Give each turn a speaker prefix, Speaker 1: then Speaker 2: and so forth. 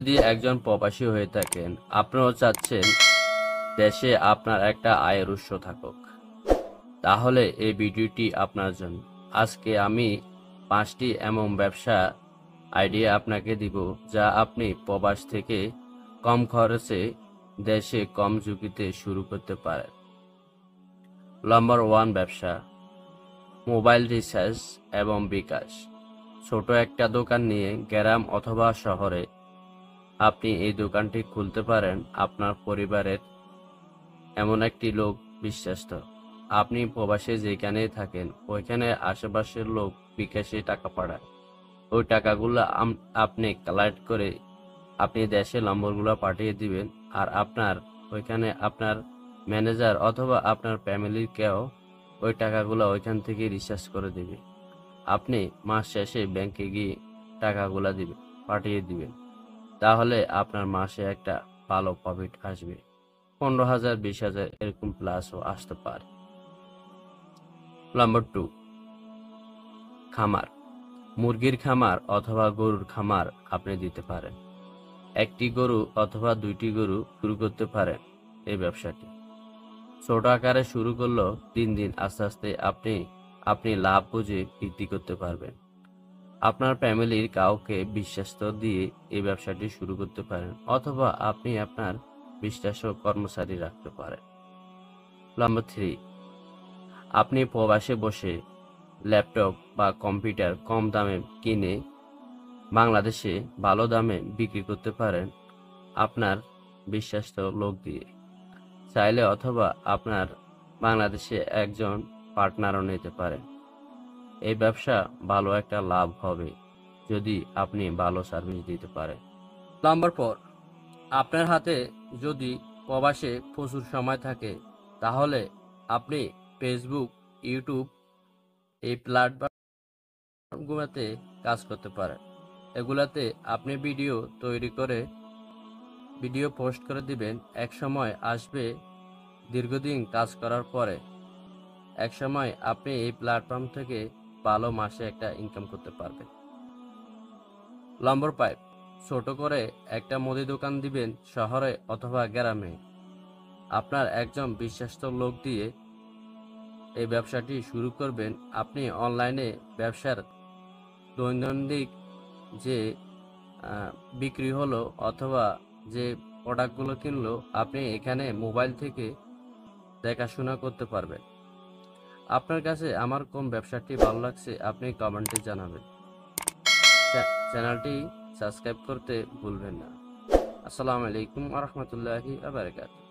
Speaker 1: যদি একজন প্রবাসী হয়ে থাকেন, আপনিও চাচ্ছেন দেশে আপনার একটা আয়ের উৎস থাকুক, তাহলে এই ভিডিওটি আপনার জন্য। আজকে আমি 5টি এমন ব্যবসা আইডিয়া আপনাকে দিব, যা আপনি প্রবাস থেকে কম খরচে দেশে কম ঝুঁকিতে শুরু করতে পারেন। নাম্বার 1 ব্যবসা, মোবাইল রিচার্জ এবং বিকাশ। ছোট একটা দোকান নিয়ে গ্রাম অথবা শহরে আপনি এই দোকানটি খুলতে পারেন। আপনার পরিবারের এমন একটি লোক বিশ্বস্ত, আপনি প্রবাসে যেখানেই থাকেন ওইখানে আশেপাশের লোক বিকাশে টাকা পাঠায়। ওই টাকাগুলো আপনি কালেক্ট করে আপনি দেশে নম্বরগুলো পাঠিয়ে দিবেন, আর আপনার ওইখানে আপনার ম্যানেজার অথবা আপনার ফ্যামিলির কেউ ওই টাকাগুলো ওইখান থেকে রিচার্জ করে দিবে। আপনি মাস শেষে ব্যাংকে গিয়ে টাকাগুলো দিবেন, পাঠিয়ে দিবেন। তাহলে আপনার মাসে একটা ভালো প্রফিট আসবে, 15,000 20,000 এরকম প্লাসও আসতে পারে। নাম্বার 2, খামার। মুরগির খামার অথবা গরুর খামার আপনি দিতে পারেন। একটি গরু অথবা 2টি গরু শুরু করতে পারেন এই ব্যবসাটি। ছোট আকারে শুরু করলেও দিন দিন আস্তে আস্তে আপনি লাভ বুঝে বৃদ্ধি করতে পারবেন। আপনার ফ্যামিলির কাউকে বিশ্বাস্ত দিয়ে এই ব্যবসাটি শুরু করতে পারেন, অথবা আপনি আপনার বিশ্বাস্য কর্মচারী রাখতে পারেন। নাম্বার 3, আপনি প্রবাসে বসে ল্যাপটপ বা কম্পিউটার কম দামে কিনে বাংলাদেশে ভালো দামে বিক্রি করতে পারেন আপনার বিশ্বাস্ত লোক দিয়ে চাইলে, অথবা আপনার বাংলাদেশে একজন পার্টনারও নিতে পারেন। এই ব্যবসা ভালো একটা লাভ হবে যদি আপনি ভালো সার্ভিস দিতে পারেন। নাম্বার 4, আপনার হাতে যদি প্রবাসে প্রচুর সময় থাকে, তাহলে আপনি ফেসবুক, ইউটিউব এই প্ল্যাটফর্মগুলোতে কাজ করতে পারেন। এগুলাতে আপনি ভিডিও তৈরি করে ভিডিও পোস্ট করে দিবেন। এক সময় আসবে, দীর্ঘদিন কাজ করার পরে এক সময় আপনি এই প্ল্যাটফর্ম থেকে ভালো মাসে একটা ইনকাম করতে পারবেন। নাম্বার 5, ছোট করে একটা মুদি দোকান দিবেন শহরে অথবা গ্রামে। আপনার একজন বিশ্বস্ত লোক দিয়ে এই ব্যবসাটি শুরু করবেন। আপনি অনলাইনে ব্যবসার দৈনন্দিন যে বিক্রি হলো অথবা যে প্রোডাক্টগুলো কিনলো, আপনি এখানে মোবাইল থেকে দেখাশোনা করতে পারবেন। আপনার কাছে আমার কোন ব্যবসাটি ভালো লাগছে আপনি কমেন্টে জানাবেন। চ্যানেলটি সাবস্ক্রাইব করতে ভুলবেন না। আসসালামু আলাইকুম ওয়া রাহমাতুল্লাহি ওয়া বারাকাতুহু।